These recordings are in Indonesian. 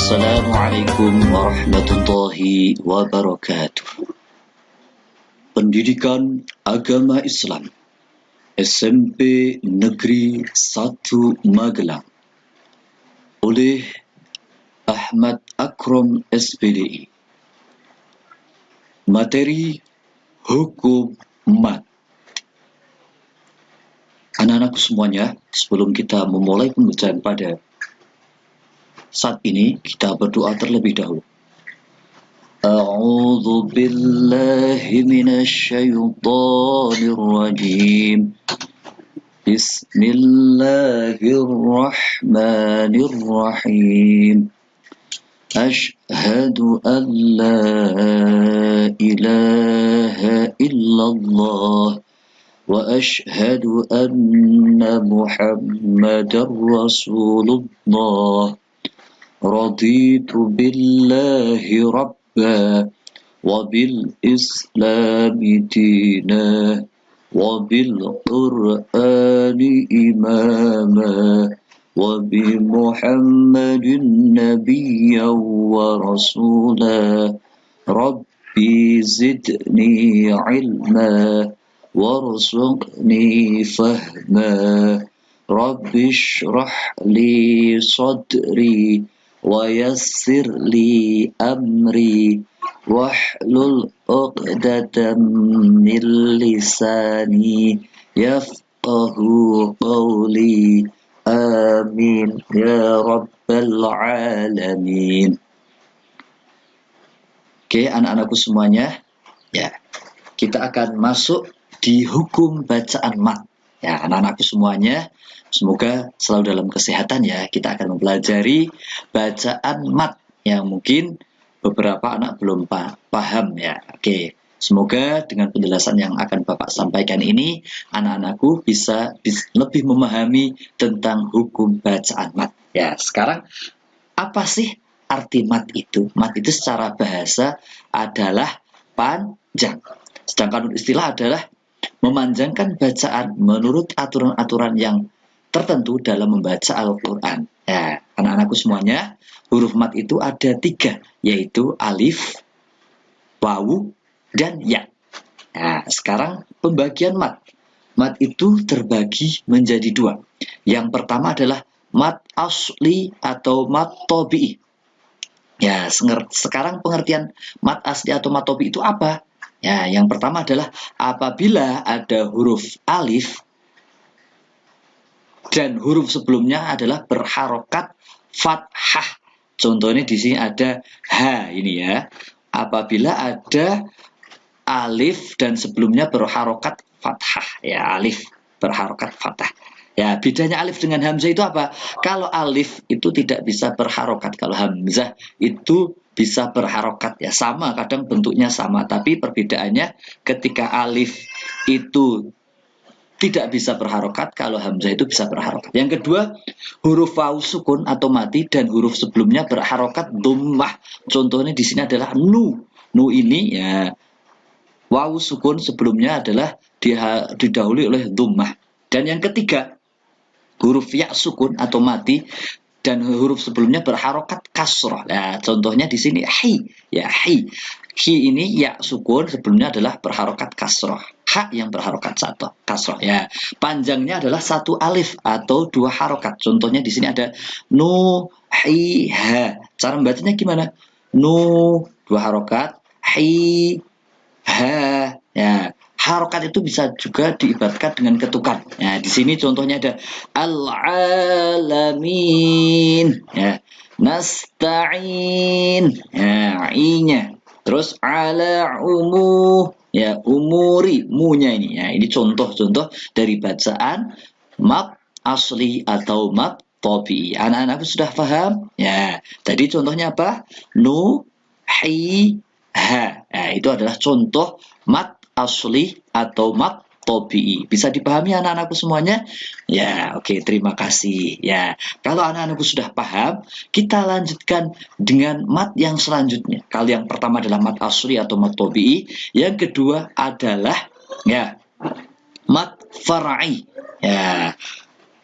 Assalamualaikum warahmatullahi wabarakatuh. Pendidikan Agama Islam SMP Negeri 1 Magelang oleh Ahmad Akrom SPDI. Materi Hukum Mat. Anak-anakku semuanya, sebelum kita memulai pembacaan pada saat ini, kita berdoa terlebih dahulu. A'udzu billahi minasy syaithanir rajim. Bismillahirrahmanirrahim. Asyhadu an la ilaha illallah wa asyhadu anna Muhammadar Rasulullah. Raditu billahi rabba wa bil islami dina wa bil qur'ani imama wa bi Muhammadin nabiyyan wa rasula. Rabbi zidni ilma warzuqni fahma. Rabbi shrah li sadri wa yassir li amri wahlul 'uqdatam min lisani yafqahu qawli. Amin ya rabbal alamin. Oke, anak-anakku semuanya, ya, kita akan masuk di hukum bacaan mat. Ya, anak-anakku semuanya, semoga selalu dalam kesehatan ya. Kita akan mempelajari bacaan mat yang mungkin beberapa anak belum paham ya. Oke, semoga dengan penjelasan yang akan Bapak sampaikan ini, anak-anakku bisa lebih memahami tentang hukum bacaan mat. Ya, sekarang apa sih arti mat itu? Mat itu secara bahasa adalah panjang. Sedangkan istilah adalah memanjangkan bacaan menurut aturan-aturan yang tertentu dalam membaca Al-Quran. Ya, anak-anakku semuanya, huruf mat itu ada 3, yaitu alif, wawu, dan ya. Nah, sekarang pembagian mat. Mat itu terbagi menjadi 2. Yang pertama adalah mat asli atau mat tobi'i. Ya, sekarang pengertian mat asli atau mat tobi'i itu apa? Ya, yang pertama adalah apabila ada huruf alif dan huruf sebelumnya adalah berharokat fathah. Contohnya di sini ada H ini ya. Apabila ada alif dan sebelumnya berharokat fathah. Ya, alif berharokat fathah. Ya, bedanya alif dengan hamzah itu apa? Kalau alif itu tidak bisa berharokat, kalau hamzah itu bisa berharokat ya, sama, kadang bentuknya sama, tapi perbedaannya ketika alif itu tidak bisa berharokat, kalau hamzah itu bisa berharokat. Yang kedua, huruf wawu sukun atau mati dan huruf sebelumnya berharokat dhammah. Contohnya di sini adalah nu. Nu ini ya, wawu sukun sebelumnya adalah didahului oleh dhammah. Dan yang ketiga, huruf ya sukun atau mati dan huruf sebelumnya berharokat kasroh. Nah, contohnya di sini hi, ya hi. Hi ini ya sukun sebelumnya adalah berharokat kasroh. Ha yang berharokat satu kasroh. Ya, panjangnya adalah 1 alif atau 2 harokat. Contohnya di sini ada nu, hi, ha. Cara membacanya gimana? Nu 2 harokat, hi, ha. Ya, harokat itu bisa juga diibaratkan dengan ketukan. Nah, di sini contohnya ada al-alamin, ya, nasta'in, ya, i-nya. Terus ala ya, umuri, mu-nya ini. Ya, ini contoh-contoh dari bacaan mat asli atau mat tobi'i. Anak-anakku sudah paham? Ya, tadi contohnya apa? Nu, hi, ha. Nah, itu adalah contoh mat asli atau mat tobi'i. Bisa dipahami anak-anakku semuanya? Ya, oke, terima kasih. Ya, kalau anak-anakku sudah paham, kita lanjutkan dengan mat yang selanjutnya. Kalau yang pertama adalah mat asli atau mat tobi'i, yang kedua adalah ya mat far'i. Ya,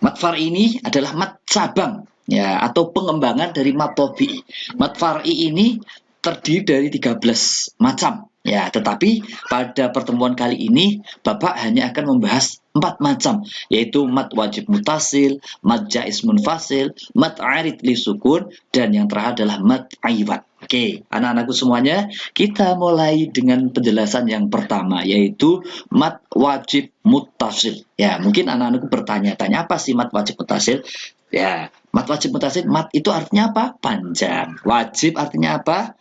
mat far'i ini adalah mat cabang. ya, atau pengembangan dari mat tabi'i. Mat far'i ini terdiri dari 13 macam. Ya, tetapi pada pertemuan kali ini Bapak hanya akan membahas 4 macam, yaitu mat wajib mutasil, mat jaiz munfasil, mat arid li sukun, dan yang terakhir adalah mat aiwat. Oke, anak-anakku semuanya, kita mulai dengan penjelasan yang pertama, yaitu mat wajib mutasil. Ya, mungkin anak-anakku bertanya-tanya, apa sih mat wajib mutasil? Ya, mat wajib mutasil, mat itu artinya apa? Panjang. Wajib artinya apa?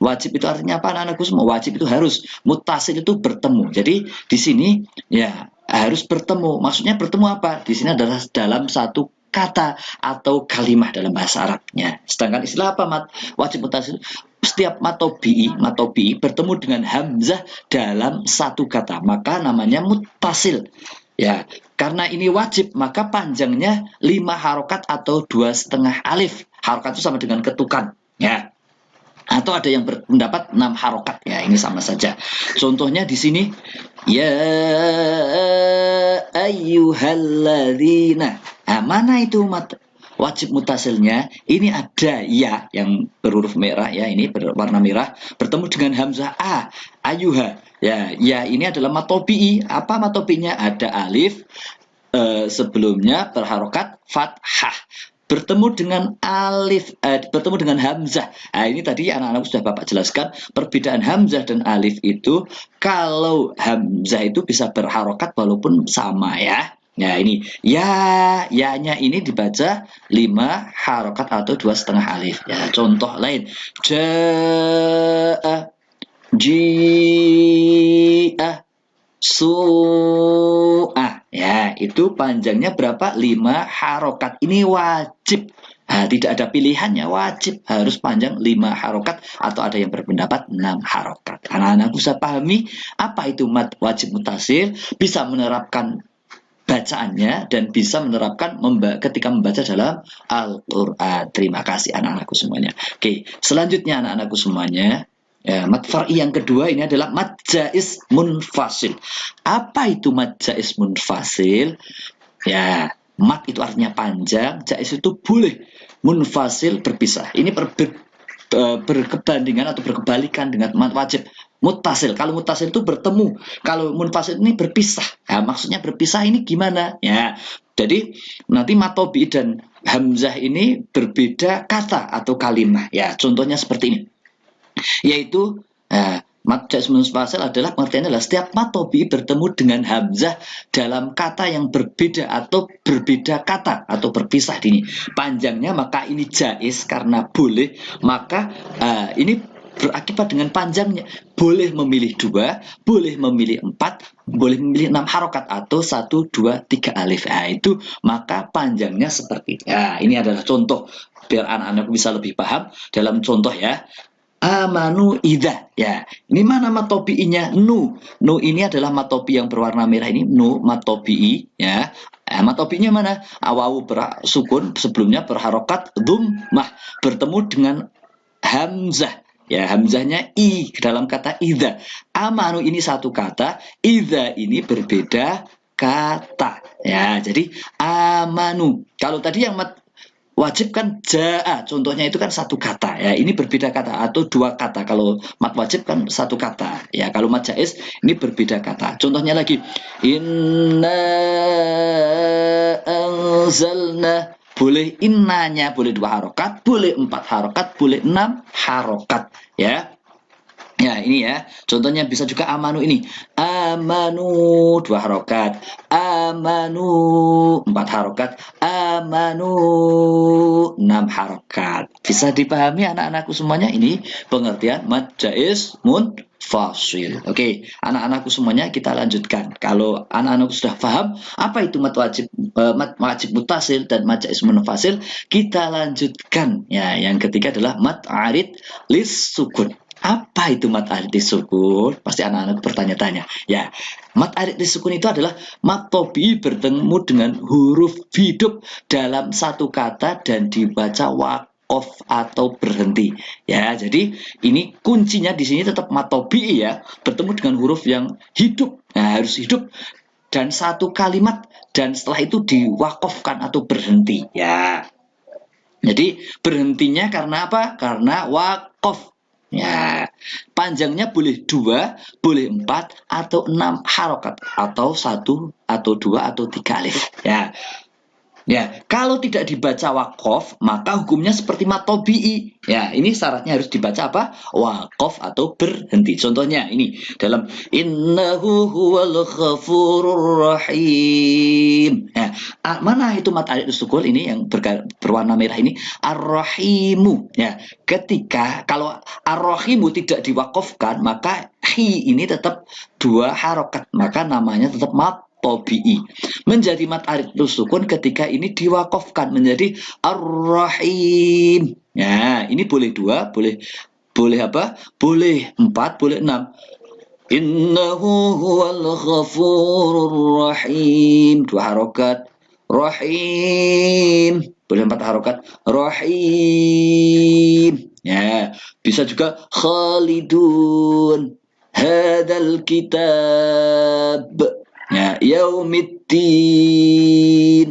Wajib itu artinya apa, anak-anakku semua? Wajib itu harus, mutasil itu bertemu. Jadi di sini ya harus bertemu. Maksudnya bertemu apa? Di sini adalah dalam satu kata atau kalimah dalam bahasa Arabnya. Sedangkan istilah apa mat wajib mutasil? Setiap matobi'i bertemu dengan hamzah dalam satu kata, maka namanya mutasil. Ya, karena ini wajib, maka panjangnya 5 harokat atau 2,5 alif. Harokat itu sama dengan ketukan. Ya, atau ada yang berpendapat 6 harokat, ya ini sama saja. Contohnya di sini, ya ayyuhalladzina. Nah, mana itu wajib mutasilnya? Ini ada ya yang berhuruf merah, ya ini berwarna merah, bertemu dengan hamzah a, ayyuha. Ya, ya ini adalah matobi'i. Apa matobi'inya? Ada alif sebelumnya berharokat fathah, bertemu dengan alif, bertemu dengan hamzah. Nah, ini tadi anak-anak sudah Bapak jelaskan perbedaan hamzah dan alif itu. Kalau hamzah itu bisa berharokat walaupun sama, ya. Nah, ini ya-nya ini dibaca 5 harokat atau 2,5 alif. Ya, contoh lain, ja'a, ji'ah, su'ah. Ya, itu panjangnya berapa? 5 harokat. Ini wajib. Nah, tidak ada pilihannya, wajib harus panjang 5 harokat, atau ada yang berpendapat 6 harokat. Anak-anak bisa pahami apa itu mat wajib mutasil, bisa menerapkan bacaannya dan bisa menerapkan ketika membaca dalam Al-Quran. Terima kasih anak-anakku semuanya. Oke, selanjutnya anak-anakku semuanya, ya, mat far'i yang kedua ini adalah mat jaiz munfasil. Apa itu mat jaiz munfasil? Ya, mat itu artinya panjang, jaiz itu boleh, munfasil berpisah. Ini berkebandingan atau berkebalikan dengan mat wajib mutasil. Kalau mutasil itu bertemu, kalau munfasil ini berpisah. Nah, maksudnya berpisah ini gimana? Ya, jadi nanti matobi dan hamzah ini berbeda kata atau kalimah. Ya, contohnya seperti ini. Yaitu mat jaiz munfasil adalah pengertiannya adalah setiap matobi bertemu dengan hamzah dalam kata yang berbeda atau berbeda kata atau berpisah ini panjangnya, maka ini jaiz karena boleh, maka ini berakibat dengan panjangnya. Boleh memilih 2, boleh memilih 4, boleh memilih 6 harokat atau 1, 2, 3 alif. Nah, itu maka panjangnya seperti itu. Nah, ini adalah contoh biar anak-anak bisa lebih paham dalam contoh, ya. Amanu idza. Ya, ini mana matobi'inya? Nu. Nu ini adalah matobi yang berwarna merah ini, nu matobi'i, ya. Matobi'inya mana? Awawu bersukun, sebelumnya berharokat dhammah, bertemu dengan hamzah. Ya, hamzahnya i dalam kata idza. Amanu ini satu kata, idza ini berbeda kata. Ya, jadi amanu. Kalau tadi yang wajib kan ja'a, contohnya itu kan satu kata, ya. Ini berbeda kata atau 2 kata. Kalau mat wajib kan satu kata, ya. Kalau mat jaiz ini berbeda kata. Contohnya lagi, inna anzalna. Boleh innanya, boleh 2 harokat, boleh 4 harokat, boleh 6 harokat, ya. Ya, ini ya. Contohnya bisa juga amanu ini. Amanu 2 harokat, amanu 4 harokat, amanu 6 harokat. Bisa dipahami anak-anakku semuanya? Ini pengertian mat jaiz munfasil. Oke, anak-anakku semuanya kita lanjutkan. Kalau anak-anakku sudah paham apa itu mat wajib mutasil dan mat jaiz munfasil, kita lanjutkan. Ya, yang ketiga adalah mat arid lis sukun. Apa itu mat arid lis sukun? Pasti anak-anak bertanya-tanya. Ya, mat arid lis sukun itu adalah matobi bertemu dengan huruf hidup dalam satu kata dan dibaca waqaf atau berhenti. Ya, jadi ini kuncinya di sini tetap matobi, ya, bertemu dengan huruf yang hidup. Nah, harus hidup dan satu kalimat, dan setelah itu diwakafkan atau berhenti. Ya. Jadi berhentinya karena apa? Karena waqaf. Ya, panjangnya boleh 2, boleh 4 atau 6 harokat atau 1 atau 2 atau 3 alif. Ya, ya, kalau tidak dibaca wakof, maka hukumnya seperti mat tobi'i. Ya, ini syaratnya harus dibaca apa? Wakof atau berhenti. Contohnya ini dalam innahu huwal ghafurur rahim. Ya, mana itu mat alif sukun ini yang berwarna merah ini? Ar-rahimu. Ya, ketika kalau ar-rahimu tidak diwakofkan, maka hi ini tetap 2 harokat, maka namanya tetap mat tobi'i. Menjadi mat alif sukun ketika ini diwakofkan menjadi ar-rahim. Ya, ini boleh 2, boleh apa? Boleh 4, boleh 6. Innahu huwal ghafurur rahim. 2 harokat. Rahim. Boleh 4 harokat. Rahim. Ya, bisa juga khalidun. Hadal kitab. Ya, yaumiddin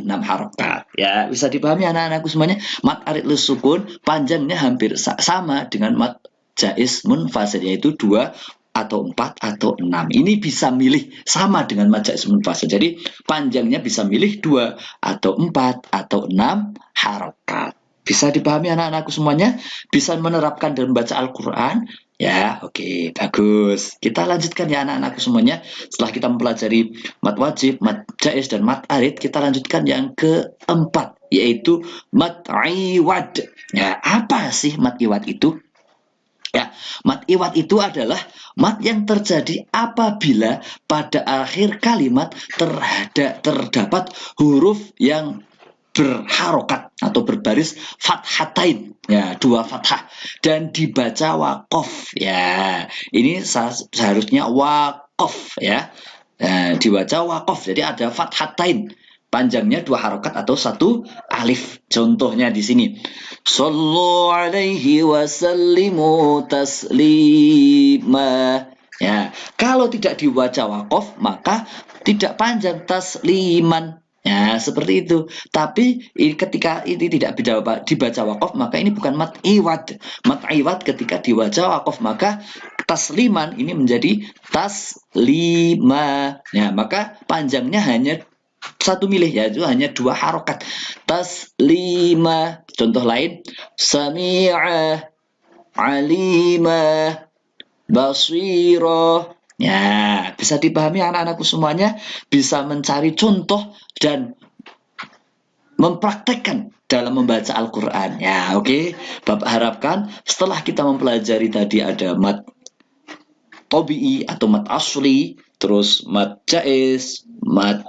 6 harokat. Ya, bisa dipahami anak-anakku semuanya. Mat alif sukun panjangnya hampir sama dengan mat jaiz munfasil, yaitu 2 atau 4 atau 6. Ini bisa milih sama dengan mat jaiz munfasil. Jadi panjangnya bisa milih 2 atau 4 atau 6 harokat. Bisa dipahami anak-anakku semuanya? Bisa menerapkan dan membaca Al-Quran? Ya, oke, bagus. Kita lanjutkan ya anak-anakku semuanya. Setelah kita mempelajari mat wajib, mat jaiz, dan mat arid, kita lanjutkan yang keempat, yaitu mat iwad. Ya, apa sih mat iwad itu? Ya, mat iwad itu adalah mat yang terjadi apabila pada akhir kalimat terdapat huruf yang berharokat atau berbaris fathatain, ya, 2 fathah, dan dibaca wakof. Ya, ini seharusnya wakof, ya. Dibaca wakof, jadi ada fathatain, panjangnya 2 harokat atau 1 alif. Contohnya di sini, sallu alaihi wasallimu taslima. Ya, kalau tidak dibaca wakof maka tidak panjang tasliman. Ya, seperti itu. Tapi ketika ini tidak dibaca wakof, maka ini bukan mat iwad. Mat iwad ketika dibaca wakof, maka tasliman ini menjadi taslima. Ya, maka panjangnya hanya 1 milih, yaitu hanya 2 harokat. Taslima. Contoh lain, sami'ah, alimah, basirah. Ya, bisa dipahami anak-anakku semuanya, bisa mencari contoh dan mempraktekkan dalam membaca Al-Quran. Ya, oke. Bapak harapkan setelah kita mempelajari tadi ada mat tobi'i atau mat asli, terus mat jaiz, mat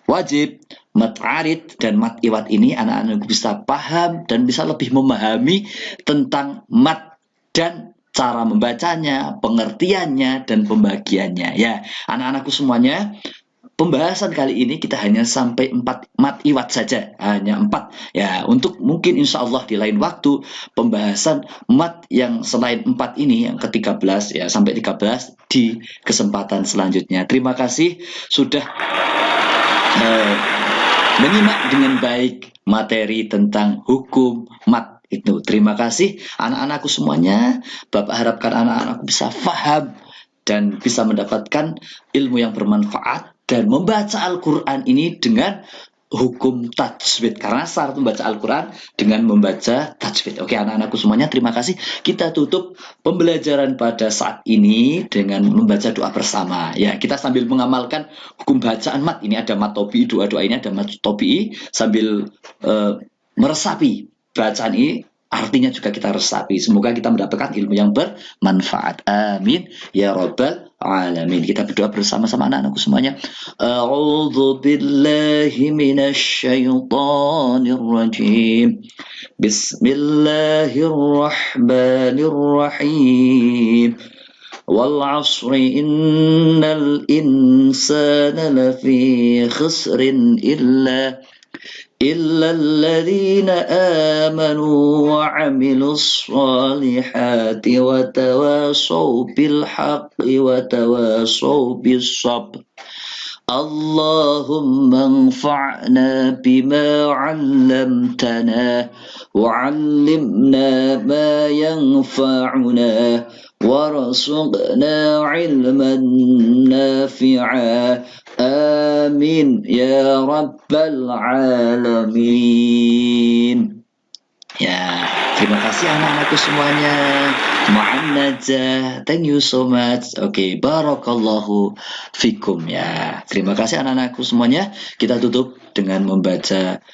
wajib, mat arid, dan mat iwad ini, anak-anak bisa paham dan bisa lebih memahami tentang mat dan cara membacanya, pengertiannya, dan pembagiannya. Ya, anak-anakku semuanya, pembahasan kali ini kita hanya sampai 4 mat iwad saja, hanya 4. Ya, untuk mungkin insya Allah di lain waktu pembahasan mat yang selain 4 ini, yang ke-13 ya sampai 13 di kesempatan selanjutnya. Terima kasih sudah menyimak dengan baik materi tentang hukum mat itu. Terima kasih anak-anakku semuanya. Bapak harapkan anak-anakku bisa paham dan bisa mendapatkan ilmu yang bermanfaat dan membaca Al-Quran ini dengan hukum tajwid, karena syarat membaca Al-Quran dengan membaca tajwid. Oke anak-anakku semuanya, terima kasih. Kita tutup pembelajaran pada saat ini dengan membaca doa bersama. Ya, kita sambil mengamalkan hukum bacaan mat. Ini ada mat tobi'i, doa-doa ini ada mat tobi'i, sambil meresapi bacaan ini. Artinya juga kita resapi. Semoga kita mendapatkan ilmu yang bermanfaat. Amin ya rabbal alamin. Kita berdoa bersama-sama anak-anakku semuanya. A'udzu billahi minasy syaithanir rajim. Bismillahirrahmanirrahim. Wal 'asri innal insana lafi khusrin إلا الذين آمنوا وعملوا الصالحات وتواصوا بالحق وتواصوا بالصبر اللهم انفعنا بما علمتنا وعلمنا ما ينفعنا وارزقنا علما نافعا آمين يا رب العالمين. Ya, terima kasih anak-anakku semuanya. Ma'an najah. Thank you so much. Oke, barakallahu fikum ya. Terima kasih anak-anakku semuanya. Kita tutup dengan membaca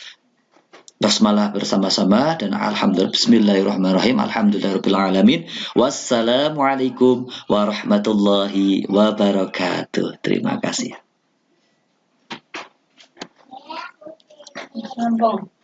basmalah bersama-sama dan alhamdulillah bismillahirrahmanirrahim. Alhamdulillahirabbil alamin. Wassalamualaikum warahmatullahi wabarakatuh. Terima kasih. Sambung.